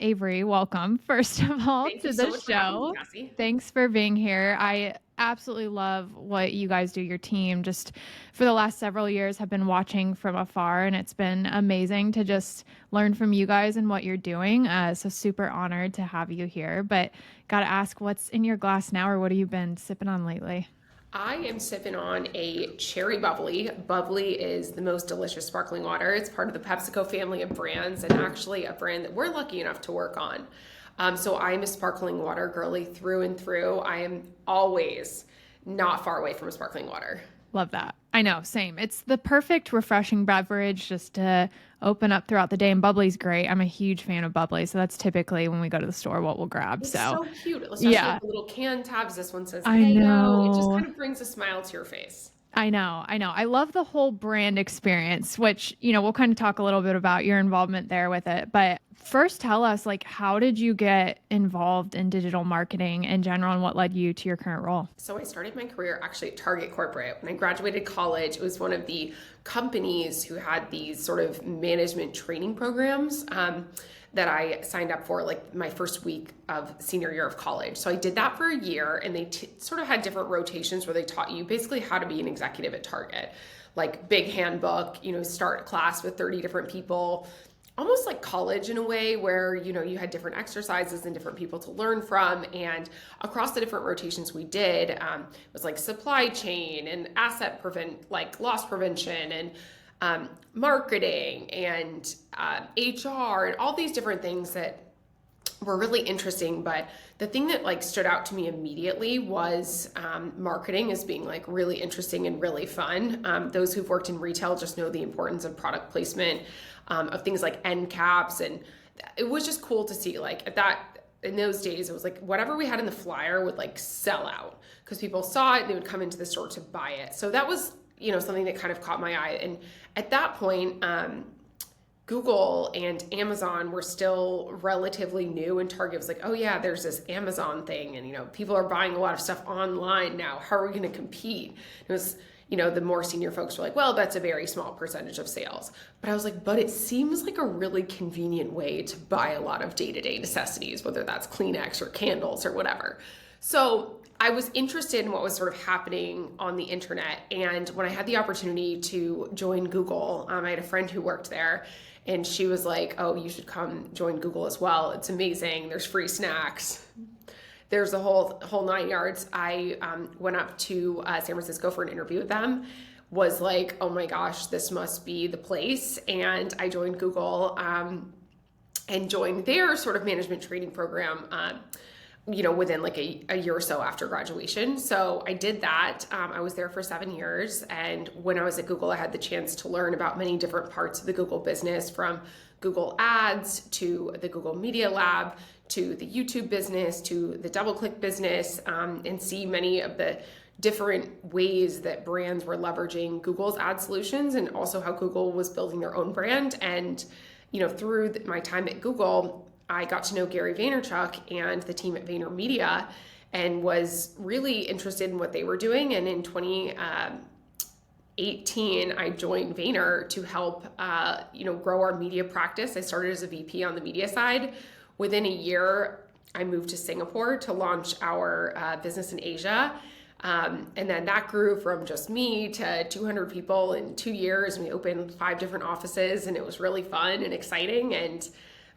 Avery, welcome, first of all, Thank you to so the much for having me, show. Cassie. Thanks for being here. I absolutely love what you guys do, your team. Just for the last several years, have been watching from afar, and it's been amazing to just learn from you guys and what you're doing. So, super honored to have you here. But, got to ask, what's in your glass now, or what have you been sipping on lately? I am sipping on a cherry bubbly. Bubbly is the most delicious sparkling water. It's part of the PepsiCo family of brands and actually a brand that we're lucky enough to work on. So I'm a sparkling water girly through and through. I am always not far away from a sparkling water. Love that. I know, same. It's the perfect refreshing beverage just to open up throughout the day. And bubbly's great. I'm a huge fan of bubbly. So that's typically when we go to the store what we'll grab. It's So, so cute, especially yeah, with the little can tabs. This one says I Heyo. It just know. kind of brings a smile to your face. I know. I know. I love the whole brand experience, which, we'll kind of talk a little bit about your involvement there with it. But first, tell us, like, how did you get involved in digital marketing in general and what led you to your current role? So I started my career actually at Target Corporate. When I graduated college, it was one of the companies who had these sort of management training programs that I signed up for like my first week of senior year of college. So I did that for a year, and they sort of had different rotations where they taught you basically how to be an executive at Target. Like big handbook, start a class with 30 different people, almost like college in a way where you had different exercises and different people to learn from. And across the different rotations we did, it was like supply chain and asset loss prevention and marketing and HR and all these different things that were really interesting. But the thing that like stood out to me immediately was marketing as being like really interesting and really fun. Those who've worked in retail just know the importance of product placement, of things like end caps. And it was just cool to see like in those days, it was like whatever we had in the flyer would like sell out because people saw it and they would come into the store to buy it. So that was, something that kind of caught my eye. And at that point, Google and Amazon were still relatively new, and Target was like, oh yeah, there's this Amazon thing, and people are buying a lot of stuff online now. How are we going to compete? It was, the more senior folks were like, well, that's a very small percentage of sales. But I was like, but it seems like a really convenient way to buy a lot of day-to-day necessities, whether that's Kleenex or candles or whatever. So I was interested in what was sort of happening on the internet. And when I had the opportunity to join Google, I had a friend who worked there, and she was like, oh, you should come join Google as well. It's amazing. There's free snacks. There's the whole 9 yards. I went up to San Francisco for an interview with them, was like, oh my gosh, this must be the place. And I joined Google and joined their sort of management training program within like a year or so after graduation. So I did that. I was there for 7 years. And when I was at Google, I had the chance to learn about many different parts of the Google business, from Google Ads to the Google Media Lab to the YouTube business to the DoubleClick business, and see many of the different ways that brands were leveraging Google's ad solutions, and also how Google was building their own brand. And through my time at Google, I got to know Gary Vaynerchuk and the team at VaynerMedia, and was really interested in what they were doing. And in 2018, I joined Vayner to help grow our media practice. I started as a VP on the media side. Within a year, I moved to Singapore to launch our business in Asia. And then that grew from just me to 200 people in 2 years. And we opened 5 different offices, and it was really fun and exciting. And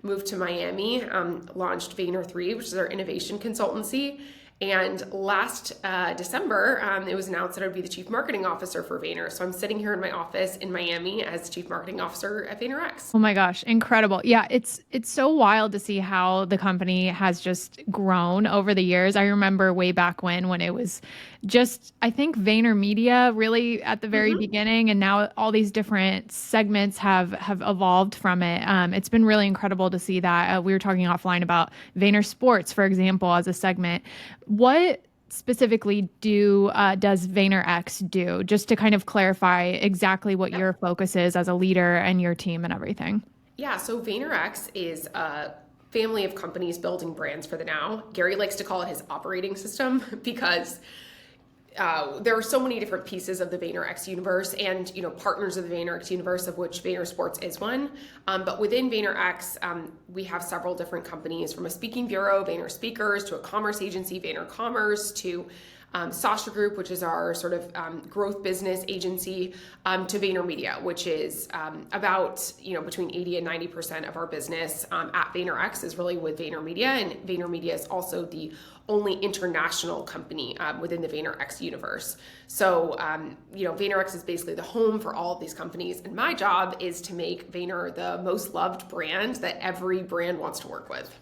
moved to Miami, launched Vayner3, which is our innovation consultancy. And last December, it was announced that I would be the Chief Marketing Officer for Vayner. So I'm sitting here in my office in Miami as Chief Marketing Officer at VaynerX. Oh my gosh, incredible. Yeah, it's so wild to see how the company has just grown over the years. I remember way back when it was just, I think, VaynerMedia really at the very Mm-hmm. beginning, and now all these different segments have evolved from it. It's been really incredible to see that. We were talking offline about Vayner Sports, for example, as a segment. What specifically does VaynerX do, just to kind of clarify exactly what Yep. your focus is as a leader and your team and everything? Yeah, so VaynerX is a family of companies building brands for the now. Gary likes to call it his operating system because there are so many different pieces of the VaynerX universe and, partners of the VaynerX universe, of which Vayner Sports is one. But within VaynerX, we have several different companies, from a speaking bureau, Vayner Speakers, to a commerce agency, Vayner Commerce, to Sasha Group, which is our sort of growth business agency, to VaynerMedia, which is about, between 80 and 90% of our business at VaynerX is really with VaynerMedia. And VaynerMedia is also the only international company within the VaynerX universe. So, VaynerX is basically the home for all of these companies. And my job is to make Vayner the most loved brand that every brand wants to work with.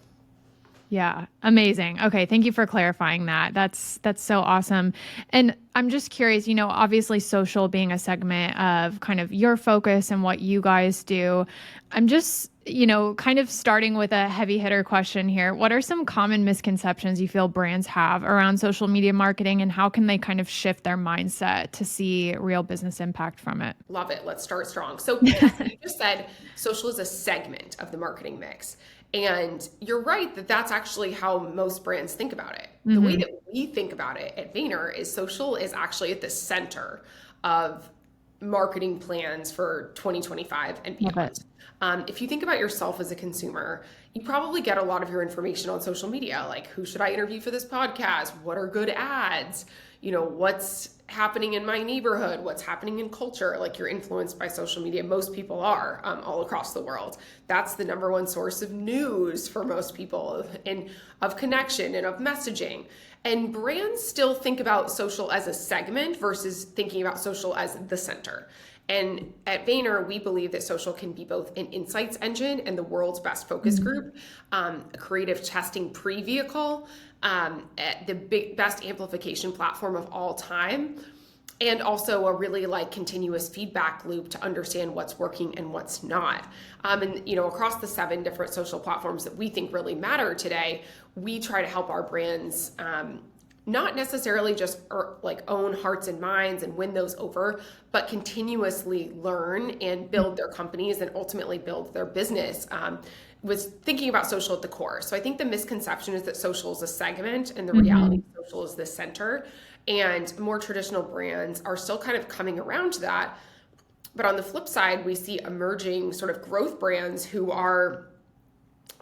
Yeah, amazing. Okay, thank you for clarifying that. That's so awesome. And I'm just curious, obviously social being a segment of kind of your focus and what you guys do. I'm just, kind of starting with a heavy hitter question here. What are some common misconceptions you feel brands have around social media marketing, and how can they kind of shift their mindset to see real business impact from it? Love it. Let's start strong. So yes, you just said social is a segment of the marketing mix. And you're right that that's actually how most brands think about it. The way that we think about it at Vayner is social is actually at the center of marketing plans for 2025 and beyond. If you think about yourself as a consumer, you probably get a lot of your information on social media, like who should I interview for this podcast? What are good ads? What's happening in my neighborhood? What's happening in culture? Like, you're influenced by social media. Most people are all across the world. That's the number one source of news for most people, and of connection and of messaging. And brands still think about social as a segment versus thinking about social as the center. And at Vayner, we believe that social can be both an insights engine and the world's best focus group, a creative testing pre-vehicle, the best amplification platform of all time, and also a really continuous feedback loop to understand what's working and what's not. Across the 7 different social platforms that we think really matter today, we try to help our brands not necessarily just own hearts and minds and win those over, but continuously learn and build their companies and ultimately build their business with thinking about social at the core. So I think the misconception is that social is a segment, and the reality social is the center. And more traditional brands are still kind of coming around to that. But on the flip side, we see emerging sort of growth brands who are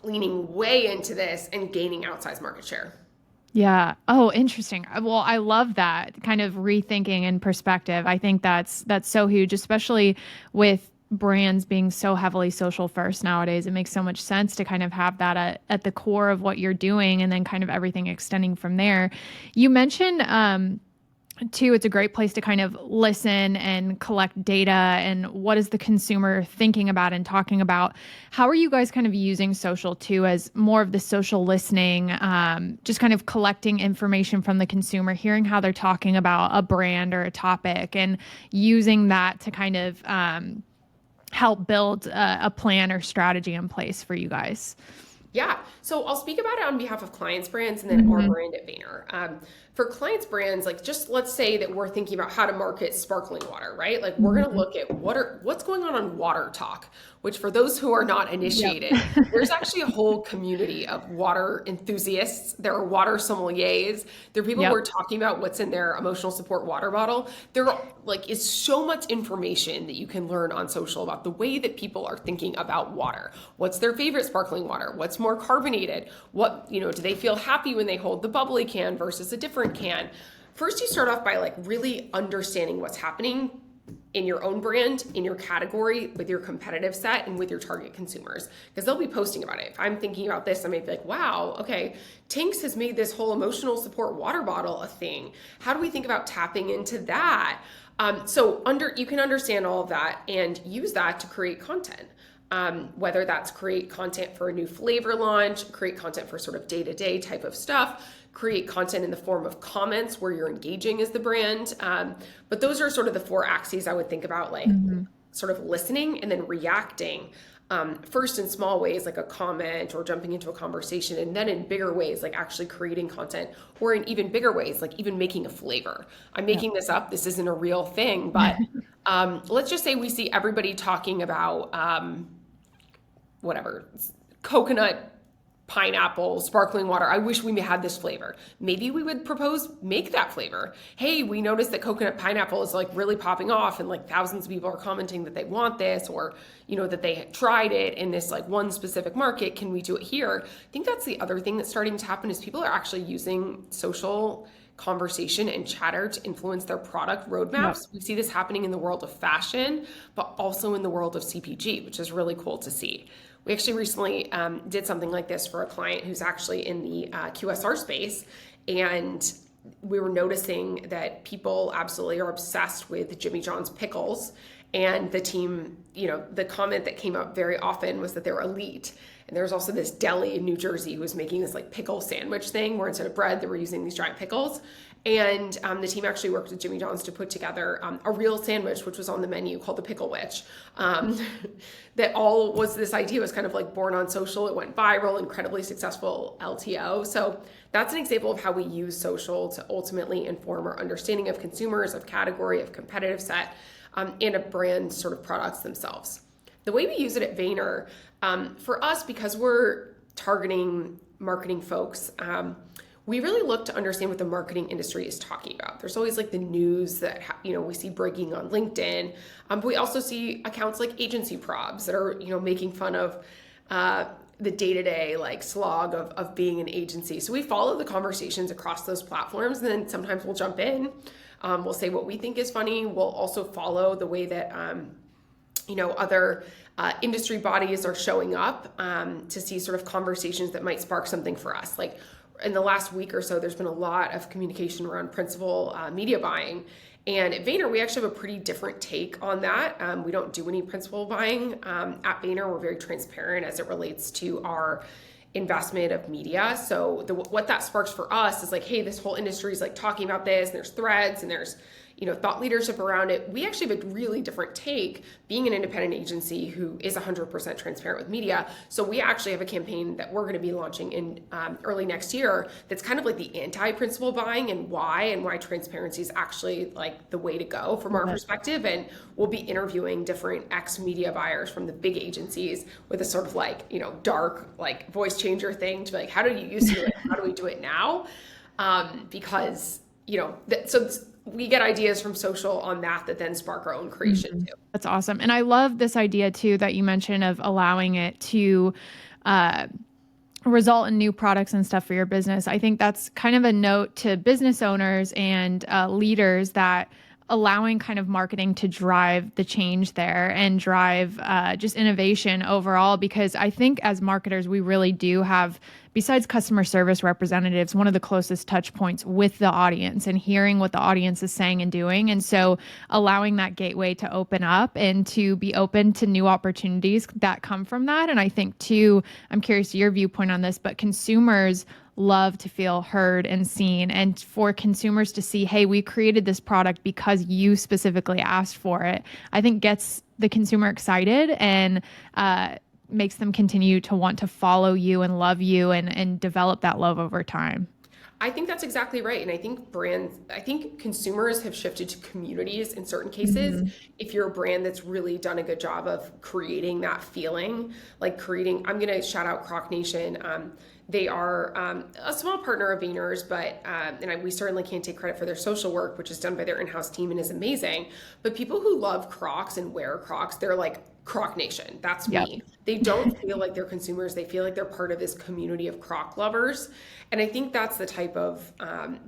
leaning way into this and gaining outsized market share. Yeah. Oh, interesting. Well, I love that kind of rethinking and perspective. I think that's so huge, especially with brands being so heavily social first nowadays. It makes so much sense to kind of have that at the core of what you're doing, and then kind of everything extending from there. You mentioned, too, it's a great place to kind of listen and collect data and what is the consumer thinking about and talking about. How are you guys kind of using social too as more of the social listening, just kind of collecting information from the consumer, hearing how they're talking about a brand or a topic, and using that to kind of help build a plan or strategy in place for you guys? Yeah. So I'll speak about it on behalf of clients' brands and then our brand at Vayner. For clients' brands, just let's say that we're thinking about how to market sparkling water, right? We're going to look at what's going on Water Talk, which, for those who are not initiated, there's actually a whole community of water enthusiasts. There are water sommeliers. There are people who are talking about what's in their emotional support water bottle. There is so much information that you can learn on social about the way that people are thinking about water. What's their favorite sparkling water? What's more carbonated? What, do they feel happy when they hold the bubbly can versus a different can? First, you start off by really understanding what's happening in your own brand, in your category, with your competitive set, and with your target consumers, because they'll be posting about it. If I'm thinking about this, I may be like, wow, okay, Tinks has made this whole emotional support water bottle a thing. How do we think about tapping into that? You can understand all of that and use that to create content. Whether that's create content for a new flavor launch, create content for sort of day-to-day type of stuff, create content in the form of comments where you're engaging as the brand. But those are sort of the 4 axes I would think about, sort of listening and then reacting. First in small ways, like a comment or jumping into a conversation, and then in bigger ways, like actually creating content, or in even bigger ways, like even making a flavor. I'm making this up. This isn't a real thing, but let's just say we see everybody talking about whatever, coconut pineapple, sparkling water. I wish we had this flavor. Maybe we would propose make that flavor. Hey, we noticed that coconut pineapple is like really popping off and like thousands of people are commenting that they want this, or that they had tried it in this like one specific market. Can we do it here? I think that's the other thing that's starting to happen is people are actually using social conversation and chatter to influence their product roadmaps. Yep. We see this happening in the world of fashion, but also in the world of CPG, which is really cool to see. We actually recently did something like this for a client who's actually in the QSR space, and we were noticing that people absolutely are obsessed with Jimmy John's pickles. And the team, the comment that came up very often was that they're elite. And there was also this deli in New Jersey who was making this like pickle sandwich thing where instead of bread, they were using these giant pickles. And the team actually worked with Jimmy John's to put together a real sandwich, which was on the menu called the Pickle Witch. That all was this idea was kind of like born on social. It went viral, incredibly successful LTO. So that's an example of how we use social to ultimately inform our understanding of consumers, of category, of competitive set, and of brand sort of products themselves. The way we use it at Vayner, for us, because we're targeting marketing folks, we really look to understand what the marketing industry is talking about. There's always like the news that we see breaking on LinkedIn, but we also see accounts like agency probs that are making fun of the day-to-day like slog of being an agency. So we follow the conversations across those platforms, and then sometimes we'll jump in. We'll say what we think is funny. We'll also follow the way that other industry bodies are showing up to see sort of conversations that might spark something for us. Like in the last week or so, there's been a lot of communication around principal media buying. And at Vayner, we actually have a pretty different take on that. We don't do any principal buying. At Vayner, we're very transparent as it relates to our investment of media. So what that sparks for us is like, hey, this whole industry is like talking about this, and there's threads and there's thought leadership around it. We actually have a really different take being an independent agency who is 100% transparent with media. So we actually have a campaign that we're going to be launching in early next year that's kind of like the anti-principal buying and why transparency is actually like the way to go from our perspective. And we'll be interviewing different ex-media buyers from the big agencies with a sort of like, dark like voice changer thing to be like, how do you used to do it? How do we do it now? Because, we get ideas from social on that then spark our own creation too. That's awesome. And I love this idea too that you mentioned of allowing it to result in new products and stuff for your business. I think that's kind of a note to business owners and leaders that allowing kind of marketing to drive the change there and drive just innovation overall, because I think as marketers, we really do have, besides customer service representatives, one of the closest touch points with the audience and hearing what the audience is saying and doing. And so allowing that gateway to open up and to be open to new opportunities that come from that. And I think too, I'm curious to your viewpoint on this, but consumers love to feel heard and seen, and for consumers to see, hey, we created this product because you specifically asked for it, I think gets the consumer excited and makes them continue to want to follow you and love you and develop that love over time. I think that's exactly right. And I think consumers have shifted to communities in certain cases. Mm-hmm. If you're a brand that's really done a good job of creating that feeling, I'm going to shout out Croc Nation. They are a small partner of Vayner's, but we certainly can't take credit for their social work, which is done by their in-house team and is amazing. But people who love Crocs and wear Crocs, they're like, Croc Nation, that's me. They don't feel like they're consumers. They feel like they're part of this community of Croc lovers. And I think that's the type of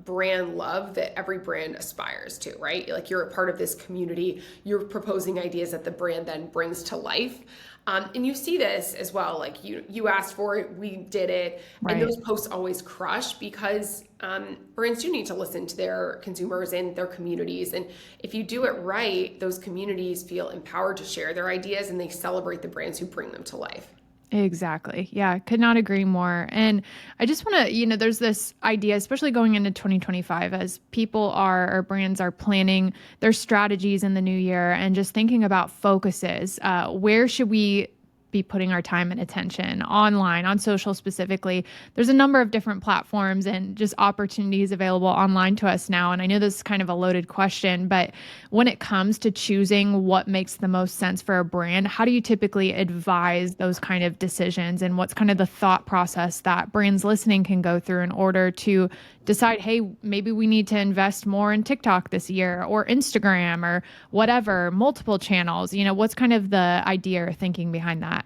brand love that every brand aspires to, right? Like you're a part of this community. You're proposing ideas that the brand then brings to life. And you see this as well, like you asked for it, we did it. Right. And those posts always crush because brands do need to listen to their consumers and their communities. And if you do it right, those communities feel empowered to share their ideas and they celebrate the brands who bring them to life. Exactly. Yeah, could not agree more. And I just want to, there's this idea, especially going into 2025, as people or brands are planning their strategies in the new year and just thinking about focuses. Where should we be putting our time and attention online, on social specifically? There's a number of different platforms and just opportunities available online to us now. And I know this is kind of a loaded question, but when it comes to choosing what makes the most sense for a brand, how do you typically advise those kind of decisions? And what's kind of the thought process that brands listening can go through in order to decide, hey, maybe we need to invest more in TikTok this year or Instagram or whatever, multiple channels? What's kind of the idea or thinking behind that?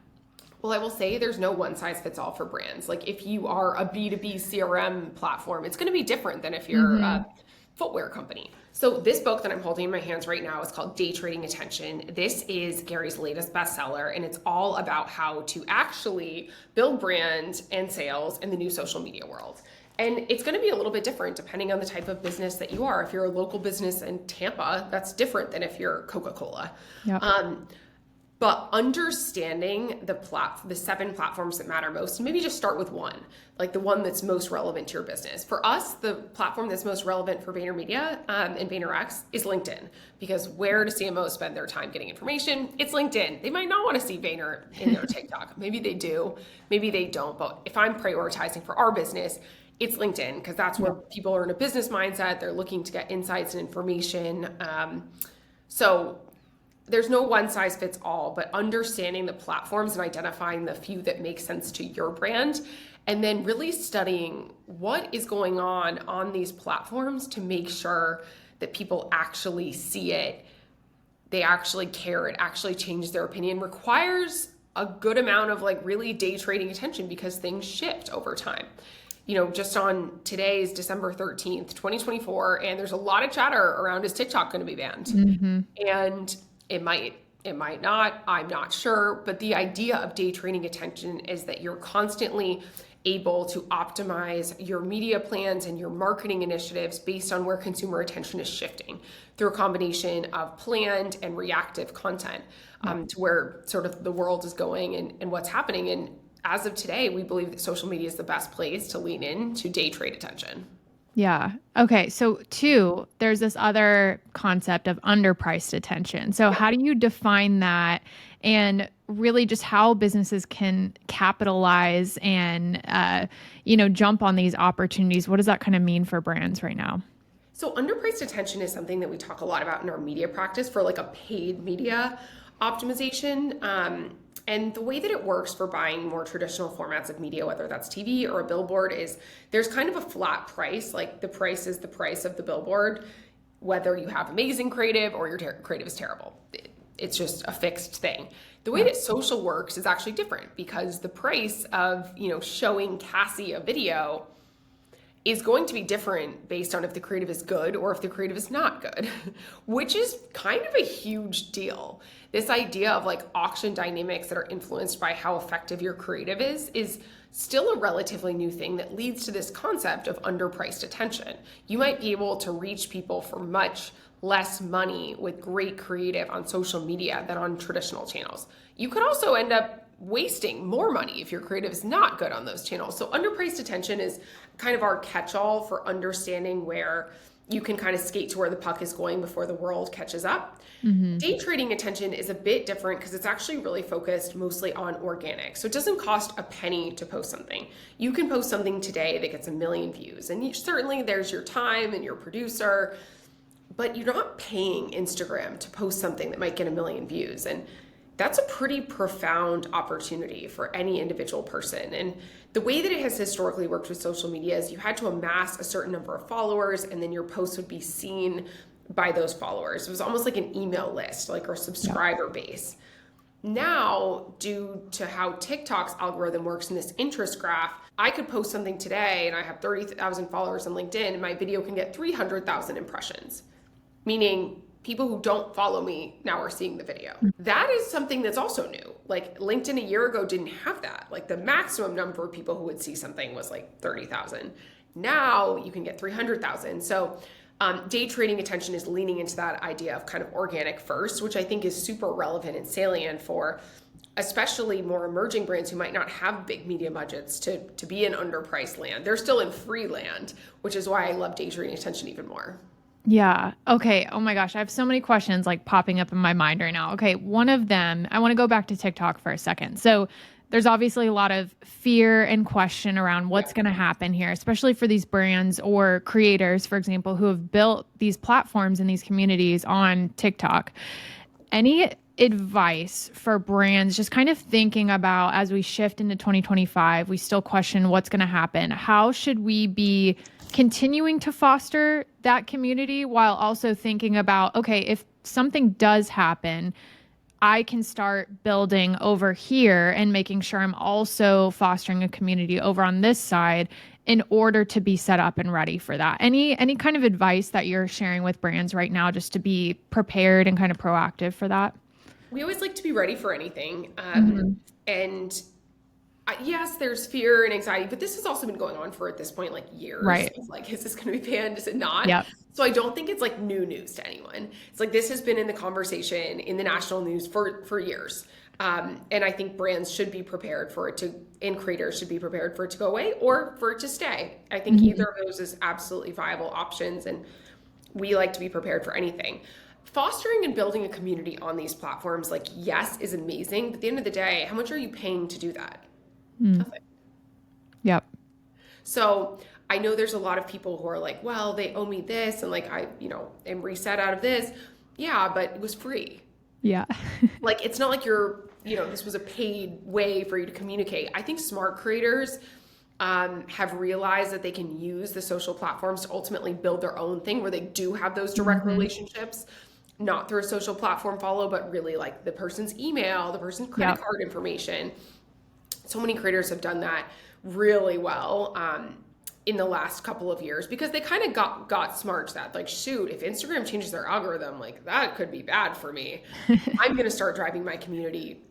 Well, I will say there's no one size fits all for brands. Like if you are a B2B CRM platform, it's going to be different than if you're a footwear company. So this book that I'm holding in my hands right now is called Day Trading Attention. This is Gary's latest bestseller, and it's all about how to actually build brand and sales in the new social media world. And it's going to be a little bit different depending on the type of business that you are. If you're a local business in Tampa, that's different than if you're Coca-Cola. Yep. But understanding the 7 platforms that matter most, and maybe just start with one, like the one that's most relevant to your business. For us, the platform that's most relevant for VaynerMedia and VaynerX is LinkedIn, because where do CMOs spend their time getting information? It's LinkedIn. They might not want to see Vayner in their TikTok. Maybe they do, maybe they don't. But if I'm prioritizing for our business, it's LinkedIn, because that's where people are in a business mindset. They're looking to get insights and information. So there's no one size fits all, but understanding the platforms and identifying the few that make sense to your brand, and then really studying what is going on these platforms to make sure that people actually see it, they actually care, it actually changes their opinion, requires a good amount of like really day trading attention, because things shift over time. Just on today's December 13th, 2024, and there's a lot of chatter around, is TikTok going to be banned? And it might not, I'm not sure, but the idea of day trading attention is that you're constantly able to optimize your media plans and your marketing initiatives based on where consumer attention is shifting through a combination of planned and reactive content to where sort of the world is going and what's happening. And as of today, we believe that social media is the best place to lean in to day trade attention. Yeah. Okay. So 2, there's this other concept of underpriced attention. So how do you define that, and really just how businesses can capitalize and, jump on these opportunities? What does that kind of mean for brands right now? So underpriced attention is something that we talk a lot about in our media practice for like a paid media optimization. And the way that it works for buying more traditional formats of media, whether that's TV or a billboard, is there's kind of a flat price. Like the price is the price of the billboard, whether you have amazing creative or your creative is terrible. It's just a fixed thing. The way that social works is actually different, because the price of, showing Cassie a video is going to be different based on if the creative is good or if the creative is not good, which is kind of a huge deal. This idea of like auction dynamics that are influenced by how effective your creative is still a relatively new thing that leads to this concept of underpriced attention. You might be able to reach people for much less money with great creative on social media than on traditional channels. You could also end up wasting more money if your creative is not good on those channels. So underpriced attention is kind of our catch-all for understanding where you can kind of skate to where the puck is going before the world catches up. Day trading attention is a bit different because it's actually really focused mostly on organic. So it doesn't cost a penny to post something. You can post something today that gets 1 million views, and certainly there's your time and your producer, but you're not paying Instagram to post something that might get 1 million views. And that's a pretty profound opportunity for any individual person. And the way that it has historically worked with social media is you had to amass a certain number of followers, and then your posts would be seen by those followers. It was almost like an email list, like our subscriber base. Now, due to how TikTok's algorithm works in this interest graph, I could post something today and I have 30,000 followers on LinkedIn, and my video can get 300,000 impressions, meaning people who don't follow me now are seeing the video. That is something that's also new. Like LinkedIn a year ago didn't have that. Like the maximum number of people who would see something was like 30,000. Now you can get 300,000. So day trading attention is leaning into that idea of kind of organic first, which I think is super relevant and salient for especially more emerging brands who might not have big media budgets to be in underpriced land. They're still in free land, which is why I love day trading attention even more. Yeah. Okay. Oh my gosh. I have so many questions like popping up in my mind right now. Okay. One of them, I want to go back to TikTok for a second. So there's obviously a lot of fear and question around Yeah. what's going to happen here, especially for these brands or creators, for example, who have built these platforms and these communities on TikTok. Any advice for brands just kind of thinking about as we shift into 2025, we still question what's going to happen. How should we be continuing to foster that community while also thinking about, okay, if something does happen, I can start building over here and making sure I'm also fostering a community over on this side in order to be set up and ready for that. Any kind of advice that you're sharing with brands right now just to be prepared and kind of proactive for that? We always like to be ready for anything. Hmm. And yes, there's fear and anxiety, but this has also been going on for at this point like years. Right. It's like, is this going to be banned? Is it not? Yep. So I don't think it's like new news to anyone. It's like this has been in the conversation in the national news for years. And I think brands should be prepared for it to, and creators should be prepared for it to go away or for it to stay. I think Hmm. either of those is absolutely viable options, and we like to be prepared for anything. Fostering and building a community on these platforms, like, yes, is amazing. But at the end of the day, how much are you paying to do that? Mm. Nothing. Yep. So I know there's a lot of people who are like, well, they owe me this, and like I, am reset out of this. Yeah, but it was free. Yeah. Like it's not like this was a paid way for you to communicate. I think smart creators have realized that they can use the social platforms to ultimately build their own thing where they do have those direct Hmm. relationships, not through a social platform follow, but really like the person's email, the person's credit Yep. card information. So many creators have done that really well in the last couple of years because they kind of got smart to that. Like, shoot, if Instagram changes their algorithm, like that could be bad for me. I'm going to start driving my community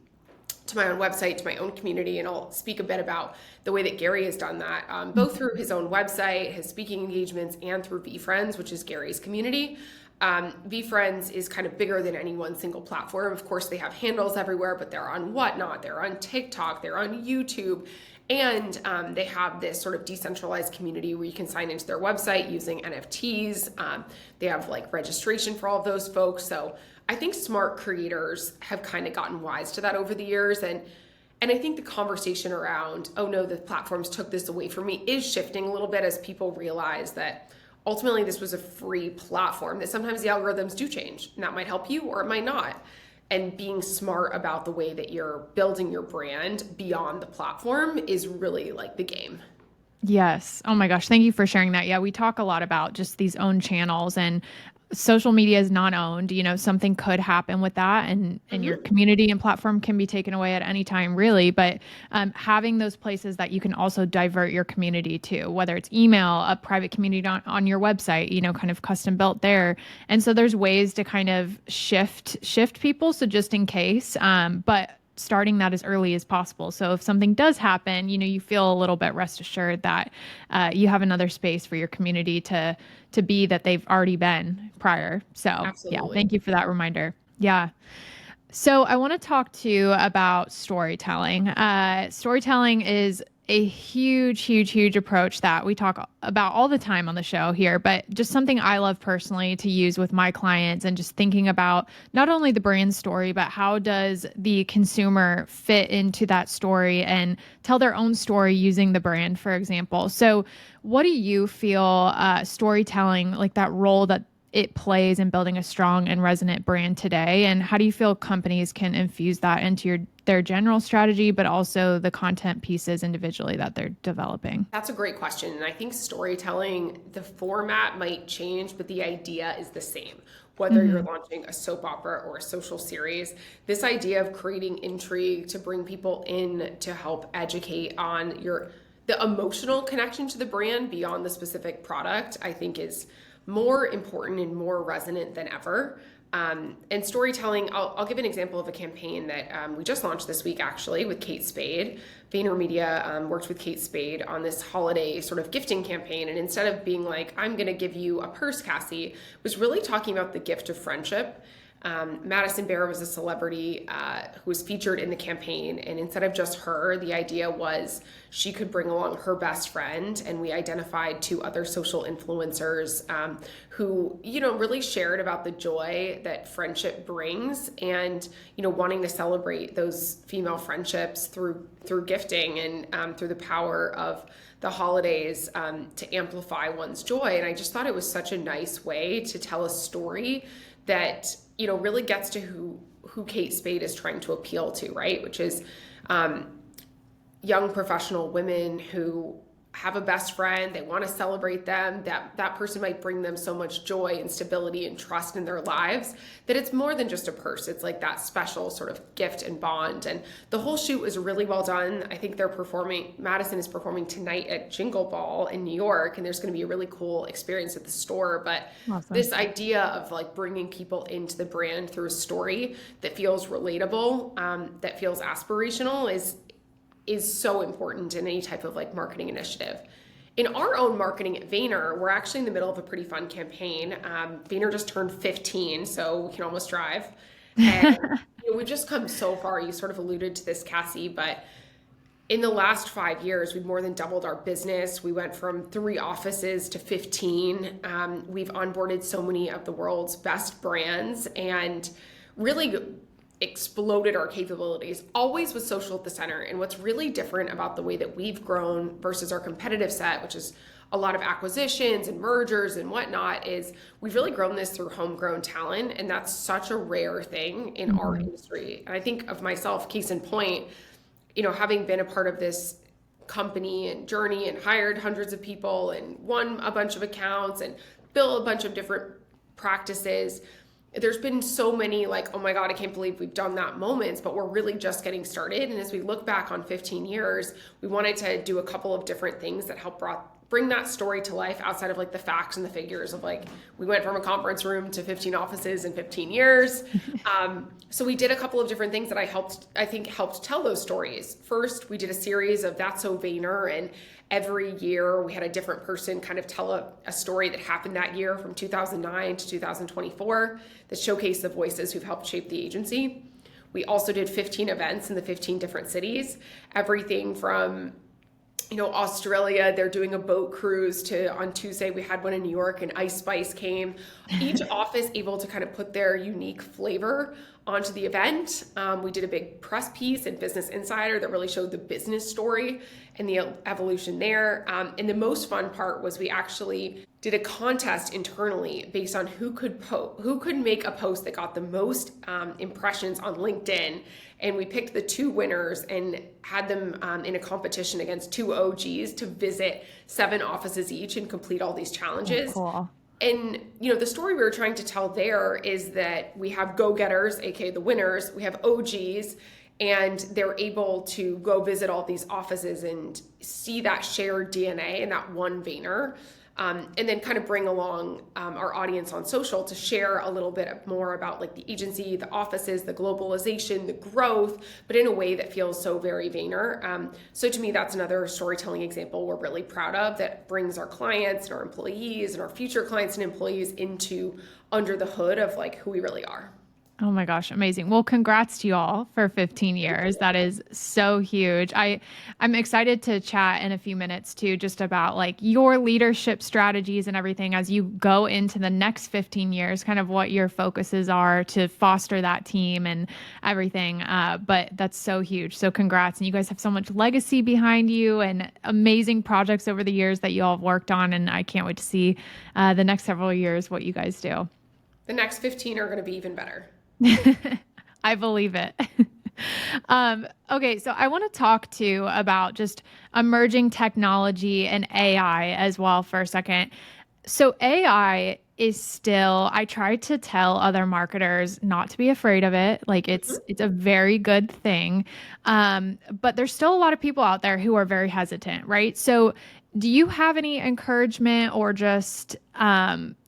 to my own website, to my own community, and I'll speak a bit about the way that Gary has done that, both through his own website, his speaking engagements, and through VFriends, which is Gary's community. VFriends is kind of bigger than any one single platform. Of course, they have handles everywhere, but they're on Whatnot, they're on TikTok, they're on YouTube, and they have this sort of decentralized community where you can sign into their website using NFTs. They have like registration for all of those folks. So I think smart creators have kind of gotten wise to that over the years. And I think the conversation around, oh no, the platforms took this away from me is shifting a little bit as people realize that ultimately this was a free platform, that sometimes the algorithms do change and that might help you or it might not. And being smart about the way that you're building your brand beyond the platform is really like the game. Yes. Oh my gosh. Thank you for sharing that. Yeah, we talk a lot about just these own channels and social media is not owned. Something could happen with that and your Mhm. community and platform can be taken away at any time, really. But having those places that you can also divert your community to, whether it's email, a private community on your website, kind of custom built there. And so there's ways to kind of shift people. So just in case, but starting that as early as possible. So if something does happen, you feel a little bit rest assured that you have another space for your community to be that they've already been prior. So yeah, Absolutely. thank you for that reminder. Yeah. So I want to talk to you about storytelling. Storytelling is a huge approach that we talk about all the time on the show here, but just something I love personally to use with my clients and just thinking about not only the brand story, but how does the consumer fit into that story and tell their own story using the brand, for example. So what do you feel storytelling, like that role that it plays in building a strong and resonant brand today? And how do you feel companies can infuse that into their general strategy, but also the content pieces individually that they're developing? That's a great question. And I think storytelling, the format might change, but the idea is the same. Whether you're Hmm. launching a soap opera or a social series, this idea of creating intrigue to bring people in to help educate on the emotional connection to the brand beyond the specific product, I think is more important and more resonant than ever. And storytelling, I'll give an example of a campaign that we just launched this week actually with Kate Spade. VaynerMedia worked with Kate Spade on this holiday sort of gifting campaign. And instead of being like, I'm going to give you a purse, Cassie, was really talking about the gift of friendship. Madison Bear was a celebrity who was featured in the campaign. And instead of just her, the idea was she could bring along her best friend. And we identified two other social influencers who, really shared about the joy that friendship brings and, wanting to celebrate those female friendships through gifting and through the power of the holidays to amplify one's joy. And I just thought it was such a nice way to tell a story that really gets to who Kate Spade is trying to appeal to, right? Which is young professional women who have a best friend, they want to celebrate them, that person might bring them so much joy and stability and trust in their lives that it's more than just a purse. It's like that special sort of gift and bond. And the whole shoot was really well done. I think Madison is performing tonight at Jingle Ball in New York, and there's going to be a really cool experience at the store. But Awesome. This idea of like bringing people into the brand through a story that feels relatable, that feels aspirational is so important in any type of like marketing initiative. In our own marketing at Vayner, we're actually in the middle of a pretty fun campaign. Vayner just turned 15, so we can almost drive. And we've just come so far. You sort of alluded to this, Cassie, but in the last 5 years, we've more than doubled our business. We went from 3 offices to 15. We've onboarded so many of the world's best brands and really exploded our capabilities, always with social at the center. And what's really different about the way that we've grown versus our competitive set, which is a lot of acquisitions and mergers and whatnot, is we've really grown this through homegrown talent. And that's such a rare thing in our industry. And I think of myself, case in point, having been a part of this company and journey and hired hundreds of people and won a bunch of accounts and built a bunch of different practices, there's been so many like, oh my God, I can't believe we've done that moments, but we're really just getting started. And as we look back on 15 years, we wanted to do a couple of different things that help bring that story to life outside of like the facts and the figures of like, we went from a conference room to 15 offices in 15 years. So we did a couple of different things that I think helped tell those stories. First, we did a series of That's So Vayner, and every year we had a different person kind of tell a story that happened that year from 2009 to 2024 that showcased the voices who've helped shape the agency. We also did 15 events in the 15 different cities, everything from Australia, they're doing a boat cruise to on Tuesday, we had one in New York and Ice Spice came. Each office able to kind of put their unique flavor onto the event. We did a big press piece in Business Insider that really showed the business story and the evolution there. And the most fun part was we actually did a contest internally based on who could make a post that got the most impressions on LinkedIn. And we picked the 2 winners and had them in a competition against 2 OGs to visit 7 offices each and complete all these challenges. Oh, cool. And, the story we were trying to tell there is that we have go-getters, aka the winners, we have OGs, and they're able to go visit all these offices and see that shared DNA and that one Vayner. And then kind of bring along our audience on social to share a little bit more about like the agency, the offices, the globalization, the growth, but in a way that feels so very Vayner. So to me, that's another storytelling example we're really proud of that brings our clients and our employees and our future clients and employees into under the hood of like who we really are. Oh my gosh, amazing. Well, congrats to you all for 15 years. That is so huge. I'm excited to chat in a few minutes too, just about like your leadership strategies and everything as you go into the next 15 years, kind of what your focuses are to foster that team and everything. But that's so huge. So congrats. And you guys have so much legacy behind you and amazing projects over the years that you all have worked on. And I can't wait to see the next several years, what you guys do. The next 15 are going to be even better. I believe it. Okay, so I want to talk to you about just emerging technology and AI as well for a second. So AI is still, I try to tell other marketers not to be afraid of it. Like it's a very good thing. But there's still a lot of people out there who are very hesitant, right? So Do you have any encouragement or just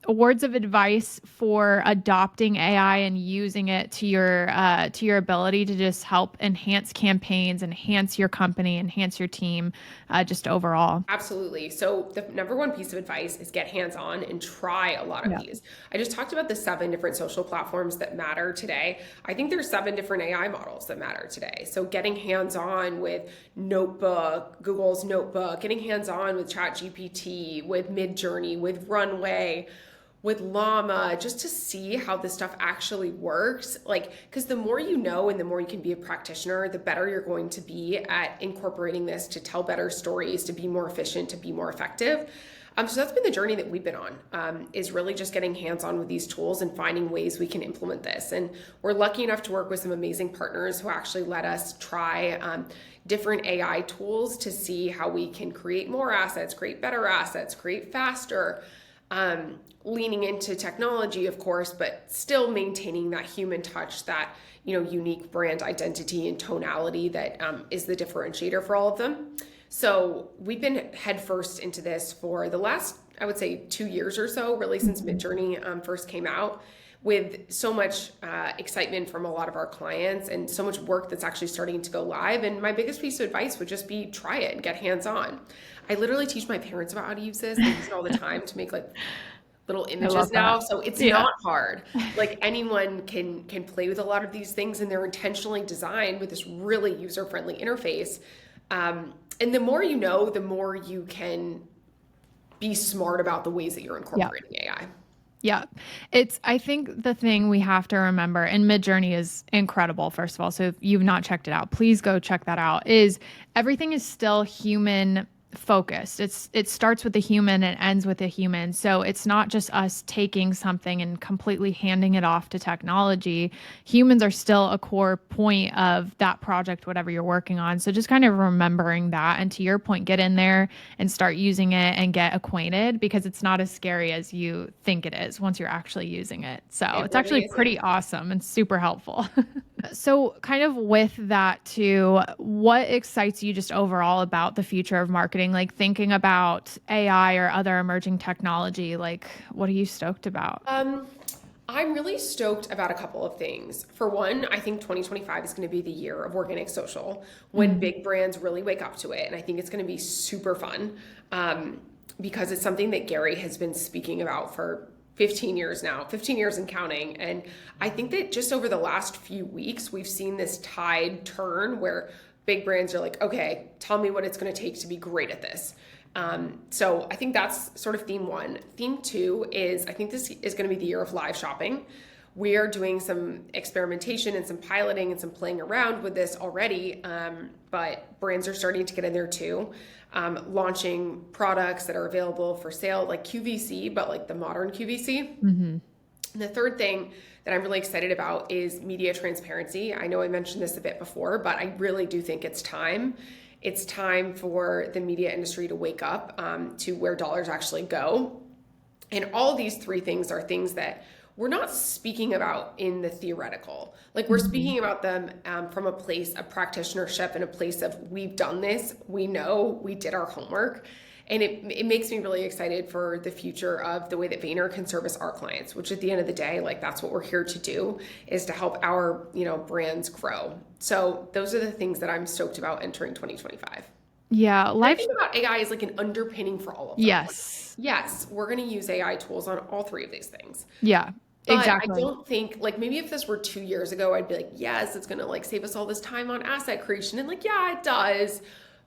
words of advice for adopting AI and using it to your ability to just help enhance campaigns, enhance your company, enhance your team, just overall? Absolutely. So the number one piece of advice is get hands-on and try a lot of Yeah. these. I just talked about the 7 different social platforms that matter today. I think there's 7 different AI models that matter today. So getting hands-on with Notebook, Google's Notebook, getting hands-on with ChatGPT, with Midjourney, with Runway, with Llama, just to see how this stuff actually works. Like, because the more you know and the more you can be a practitioner, the better you're going to be at incorporating this to tell better stories, to be more efficient, to be more effective. So that's been the journey that we've been on, is really just getting hands-on with these tools and finding ways we can implement this. And we're lucky enough to work with some amazing partners who actually let us try different AI tools to see how we can create more assets, create better assets, create faster, leaning into technology, of course, but still maintaining that human touch, that unique brand identity and tonality that is the differentiator for all of them. So we've been headfirst into this for the last, I would say, 2 years or so, really since Midjourney first came out, with so much excitement from a lot of our clients and so much work that's actually starting to go live. And my biggest piece of advice would just be try it and get hands-on. I literally teach my parents about how to use this. They use it all the time to make like little I love images that. now. So it's Yeah. not hard. Like anyone can play with a lot of these things, and they're intentionally designed with this really user-friendly interface. And the more you know, the more you can be smart about the ways that you're Yeah. incorporating AI. Yeah. I think the thing we have to remember, and Midjourney is incredible, first of all. So if you've not checked it out, please go check that out, is everything is still human focused. It starts with a human and ends with a human. So it's not just us taking something and completely handing it off to technology. Humans are still a core point of that project, whatever you're working on. So just kind of remembering that. And to your point, get in there and start using it and get acquainted, because it's not as scary as you think it is once you're actually using it. So It it's actually really isn't. pretty awesome and super helpful. So, kind of with that too, what excites you just overall about the future of marketing? Like thinking about AI or other emerging technology, like what are you stoked about? Um, I'm really stoked about a couple of things. For one, I think 2025 is going to be the year of organic social, when Mhm. big brands really wake up to it. And I think it's going to be super fun, because it's something that Gary has been speaking about for 15 years now, 15 years and counting. And I think that just over the last few weeks, we've seen this tide turn where big brands are like, okay, tell me what it's going to take to be great at this. So I think that's sort of theme one. Theme two is I think this is going to be the year of live shopping. We are doing some experimentation and some piloting and some playing around with this already, but brands are starting to get in there too, launching products that are available for sale, like QVC, but like the modern QVC. Mhm. And the third thing that I'm really excited about is media transparency. I know I mentioned this a bit before, but I really do think it's time. It's time for the media industry to wake up, to where dollars actually go. And all these three things are things that we're not speaking about in the theoretical. Like we're Mhm. speaking about them from a place of practitionership and a place of we've done this, we know, we did our homework. And it makes me really excited for the future of the way that Vayner can service our clients, which at the end of the day, like that's what we're here to do, is to help our, brands grow. So those are the things that I'm stoked about entering 2025. Yeah, And I life. think about AI as like an underpinning for all of them. Like, Yes. yes, we're going to use AI tools on all three of these things. Yeah, But I exactly. don't think, like, maybe if this were 2 years ago, I'd be like, yes, it's going to like save us all this time on asset creation. And like, yeah, it does.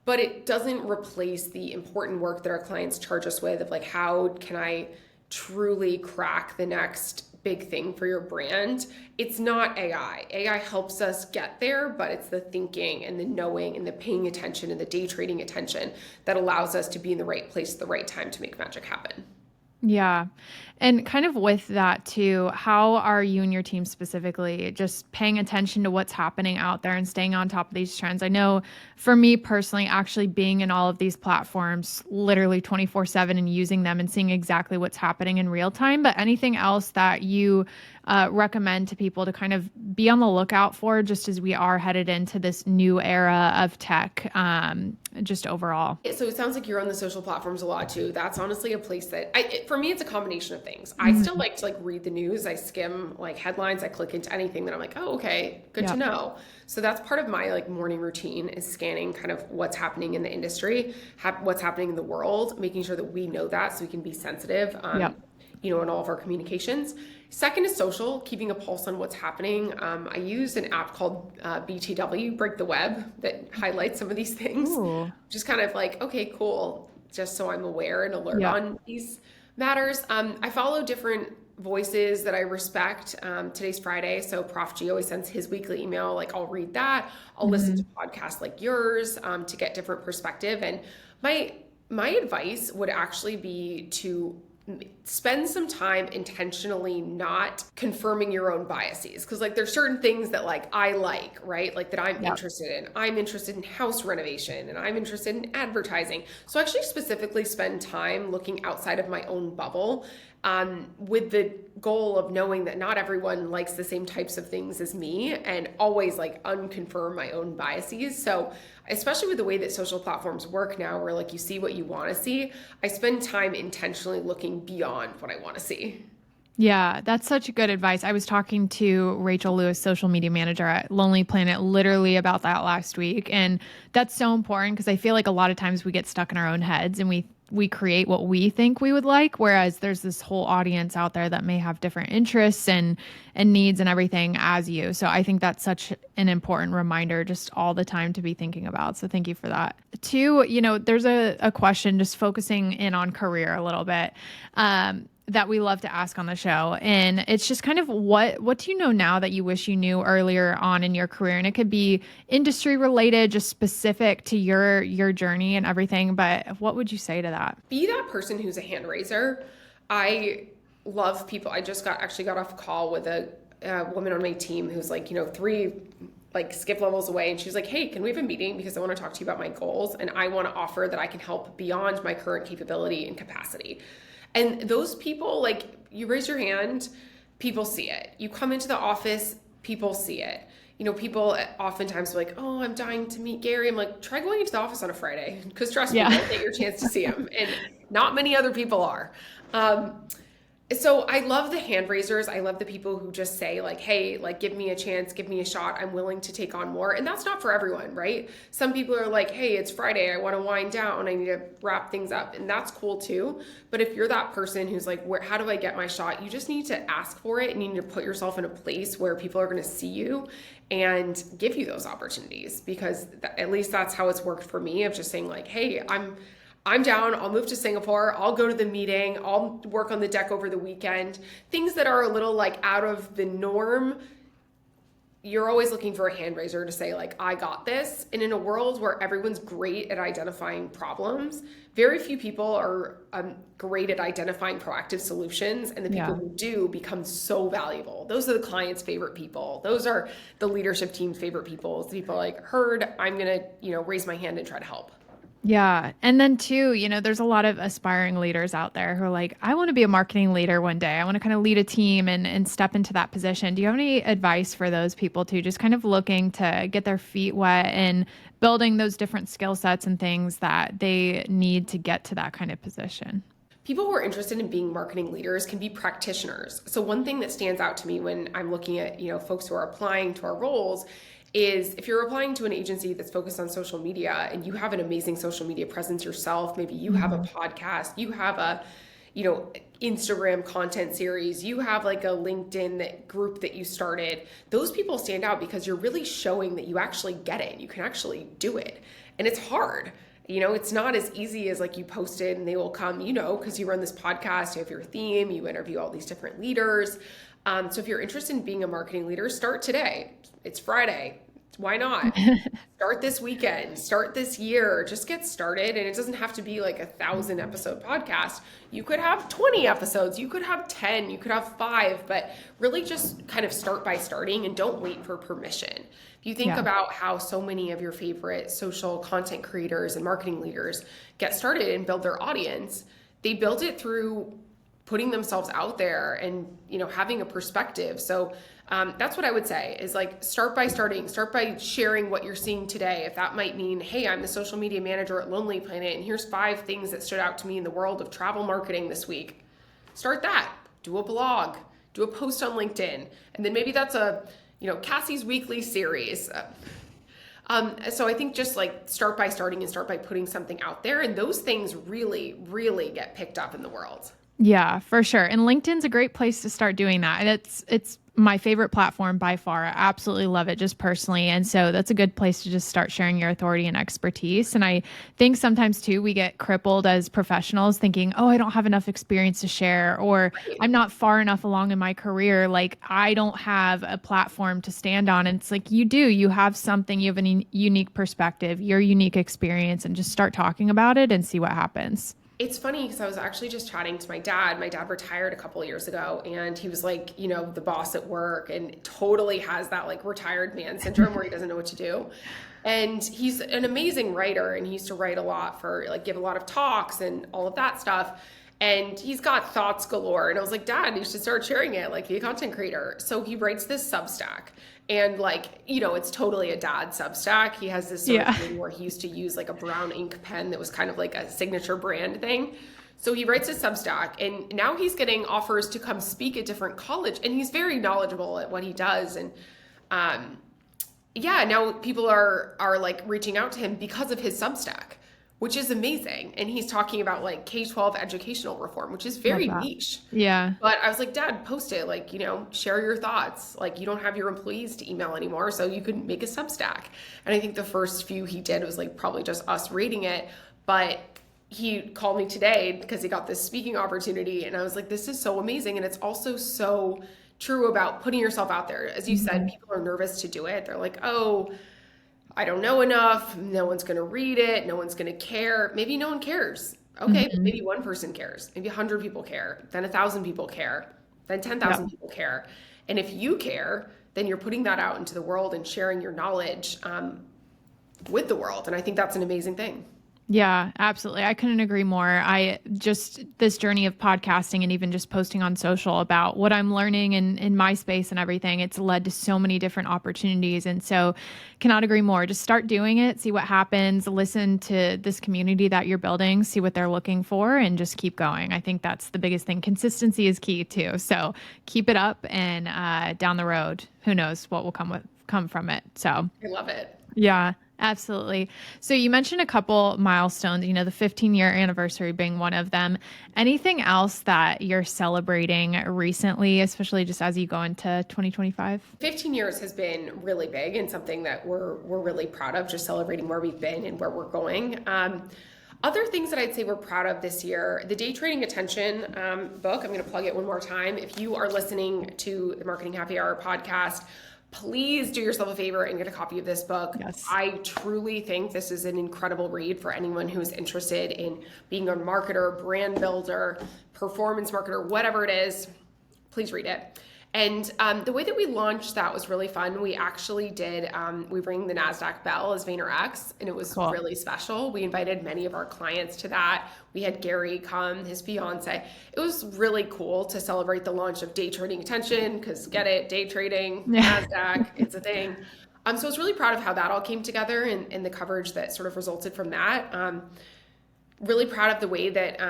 But it doesn't replace the important work that our clients charge us with, of like, how can I truly crack the next big thing for your brand? It's not AI. AI helps us get there, but it's the thinking and the knowing and the paying attention and the day trading attention that allows us to be in the right place at the right time to make magic happen. Yeah. And kind of with that too, how are you and your team specifically just paying attention to what's happening out there and staying on top of these trends? I know for me personally, actually being in all of these platforms literally 24/7 and using them and seeing exactly what's happening in real time, but anything else that you recommend to people to kind of be on the lookout for, just as we are headed into this new era of tech, just overall? So it sounds like you're on the social platforms a lot too. That's honestly a place that for me, it's a combination of things. I still Mhm. like to like read the news. I skim like headlines. I click into anything that I'm like, oh, okay, good to Yep. know. So that's part of my like morning routine is scanning kind of what's happening in the industry, what's happening in the world, making sure that we know that so we can be sensitive, Yep. in all of our communications. Second is social, keeping a pulse on what's happening. I use an app called BTW, Break the Web, that highlights some of these things. Ooh. Just kind of like, okay, cool, just so I'm aware and alert Yep. on these matters. I follow different voices that I respect. Today's Friday, so Prof G always sends his weekly email. Like I'll read that. I'll listen to Mhm. podcasts like yours to get different perspective. And my advice would actually be to spend some time intentionally not confirming your own biases, because like there's certain things that like I like, right, like that Yep. I'm interested in house renovation and I'm interested in advertising. So actually specifically spend time looking outside of my own bubble, with the goal of knowing that not everyone likes the same types of things as me, and always like unconfirm my own biases. So especially with the way that social platforms work now, where like you see what you want to see, I spend time intentionally looking beyond what I want to see. Yeah, that's such good advice. I was talking to Rachel Lewis, social media manager at Lonely Planet, literally about that last week. And that's so important because I feel like a lot of times we get stuck in our own heads and we create what we think we would like, whereas there's this whole audience out there that may have different interests and needs and everything as you. So I think that's such an important reminder just all the time to be thinking about. So thank you for that. Two, there's a question just focusing in on career a little bit. That we love to ask on the show. And it's just kind of what do you know now that you wish you knew earlier on in your career? And it could be industry related, just specific to your journey and everything. But what would you say to that? Be that person who's a hand raiser. I love people. I just actually got off a call with a woman on my team who's like, three like skip levels away, and she's like, hey, can we have a meeting because I want to talk to you about my goals and I want to offer that I can help beyond my current capability and capacity. And those people, like, you raise your hand, people see it. You come into the office, people see it. People oftentimes are like, oh, I'm dying to meet Gary. I'm like, try going into the office on a Friday, because trust me, Yeah. you'll get your chance to see him. And not many other people are. So I love the hand raisers. I love the people who just say like, hey, like give me a chance, give me a shot. I'm willing to take on more. And that's not for everyone, right? Some people are like, hey, it's Friday. I want to wind down. I need to wrap things up. And that's cool too. But if you're that person who's like, how do I get my shot? You just need to ask for it, and you need to put yourself in a place where people are going to see you and give you those opportunities, because at least that's how it's worked for me, of just saying like, hey, I'm down. I'll move to Singapore. I'll go to the meeting. I'll work on the deck over the weekend. Things that are a little like out of the norm, you're always looking for a hand raiser to say like, I got this. And in a world where everyone's great at identifying problems, very few people are great at identifying proactive solutions. And the people Yeah. who do become so valuable. Those are the client's favorite people. Those are the leadership team's favorite people. It's the people like, heard, I'm going to, raise my hand and try to help. Yeah. And then too, there's a lot of aspiring leaders out there who are like, I want to be a marketing leader one day. I want to kind of lead a team and step into that position. Do you have any advice for those people too? Just kind of looking to get their feet wet and building those different skill sets and things that they need to get to that kind of position. People who are interested in being marketing leaders can be practitioners. So one thing that stands out to me when I'm looking at, folks who are applying to our roles is, if you're applying to an agency that's focused on social media and you have an amazing social media presence yourself, maybe you have a Mhm. podcast, you have a, Instagram content series, you have like a LinkedIn group that you started, those people stand out because you're really showing that you actually get it. You can actually do it. And it's hard. It's not as easy as like you posted and they will come, because you run this podcast, you have your theme, you interview all these different leaders. So if you're interested in being a marketing leader, start today. It's Friday. Why not? Start this weekend, start this year, just get started. And it doesn't have to be like 1,000 episode podcast. You could have 20 episodes, you could have 10, you could have 5, but really just kind of start by starting and don't wait for permission. If you think Yeah. about how so many of your favorite social content creators and marketing leaders get started and build their audience, they build it through putting themselves out there and, having a perspective. So that's what I would say is like, start by sharing what you're seeing today. If that might mean, hey, I'm the social media manager at Lonely Planet, and here's 5 things that stood out to me in the world of travel marketing this week. Start that, do a blog, do a post on LinkedIn. And then maybe that's a, Cassie's weekly series. So I think just like start by putting something out there, and those things really, really get picked up in the world. Yeah, for sure. And LinkedIn's a great place to start doing that. And it's my favorite platform by far. I absolutely love it just personally. And so that's a good place to just start sharing your authority and expertise. And I think sometimes too, we get crippled as professionals thinking, oh, I don't have enough experience to share, or I'm not far enough along in my career. Like I don't have a platform to stand on. And it's like, you have something, you have a unique perspective, your unique experience, and just start talking about it and see what happens. It's funny because I was actually just chatting to my dad. My dad retired a couple of years ago, and he was like, the boss at work, and totally has that like retired man syndrome where he doesn't know what to do. And he's an amazing writer, and he used to write a lot for like give a lot of talks and all of that stuff. And he's got thoughts galore. And I was like, Dad, you should start sharing it, like be a content creator. So he writes this Substack. And like, it's totally a dad Substack. He has this sort of thing where he used to use like a brown ink pen that was kind of like a signature brand thing. So he writes a Substack, and now he's getting offers to come speak at different college, and he's very knowledgeable at what he does. And now people are like reaching out to him because of his Substack, which is amazing. And he's talking about like K-12 educational reform, which is very niche. Yeah. But I was like, Dad, post it, like, share your thoughts. Like, you don't have your employees to email anymore, so you can make a Substack. And I think the first few he did was like probably just us reading it. But he called me today because he got this speaking opportunity. And I was like, this is so amazing. And it's also so true about putting yourself out there. As you said, people are nervous to do it. They're like, oh, I don't know enough. No one's going to read it. No one's going to care. Maybe no one cares. Okay, but maybe one person cares. Maybe 100 people care. Then 1,000 people care. Then 10,000 people care. And if you care, then you're putting that out into the world and sharing your knowledge with the world. And I think that's an amazing thing. Yeah, absolutely. I couldn't agree more. I just, this journey of podcasting and even just posting on social about what I'm learning in my space and everything, it's led to so many different opportunities. And so cannot agree more. Just start doing it, see what happens, listen to this community that you're building, see what they're looking for, and just keep going. I think that's the biggest thing. Consistency is key too. So keep it up, and down the road, who knows what will come from it. So I love it. Yeah. Absolutely. So you mentioned a couple milestones, the 15-year anniversary being one of them. Anything else that you're celebrating recently, especially just as you go into 2025? 15 years has been really big and something that we're really proud of, just celebrating where we've been and where we're going. Other things that I'd say we're proud of this year, the Day Trading Attention book, I'm going to plug it one more time. If you are listening to the Marketing Happy Hour podcast, please do yourself a favor and get a copy of this book. Yes. I truly think this is an incredible read for anyone who's interested in being a marketer, brand builder, performance marketer, whatever it is. Please read it. And the way that we launched that was really fun. We actually did, we rang the NASDAQ bell as VaynerX, and it was really special. We invited many of our clients to that. We had Gary come, his fiance. It was really cool to celebrate the launch of Day Trading Attention, because get it, day trading, NASDAQ, it's a thing. So I was really proud of how that all came together and the coverage that sort of resulted from that. Really proud of the way that,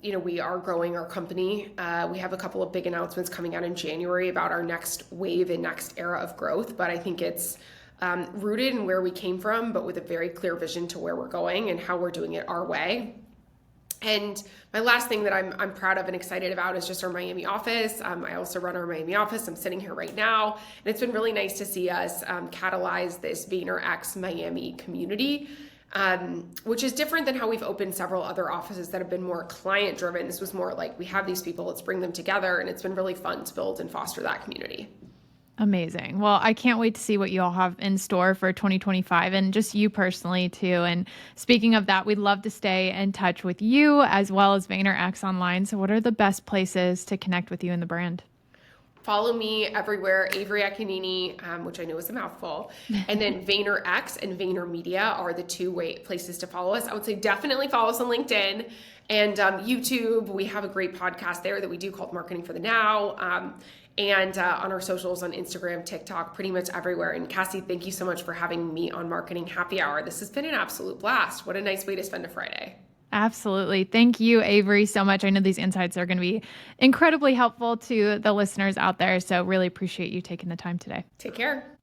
we are growing our company. We have a couple of big announcements coming out in January about our next wave and next era of growth, but I think it's rooted in where we came from, but with a very clear vision to where we're going and how we're doing it our way. And my last thing that I'm proud of and excited about is just our Miami office. I also run our Miami office. I'm sitting here right now, and it's been really nice to see us catalyze this VaynerX Miami community. Which is different than how we've opened several other offices that have been more client driven. This was more like, we have these people, let's bring them together. And it's been really fun to build and foster that community. Amazing. Well, I can't wait to see what you all have in store for 2025, and just you personally too. And speaking of that, we'd love to stay in touch with you as well as VaynerX online. So what are the best places to connect with you and the brand? Follow me everywhere, Avery Akkineni, which I know is a mouthful. And then VaynerX and VaynerMedia are the two places to follow us. I would say definitely follow us on LinkedIn and YouTube. We have a great podcast there that we do called Marketing for the Now. And on our socials on Instagram, TikTok, pretty much everywhere. And Cassie, thank you so much for having me on Marketing Happy Hour. This has been an absolute blast. What a nice way to spend a Friday. Absolutely. Thank you, Avery, so much. I know these insights are going to be incredibly helpful to the listeners out there. So really appreciate you taking the time today. Take care.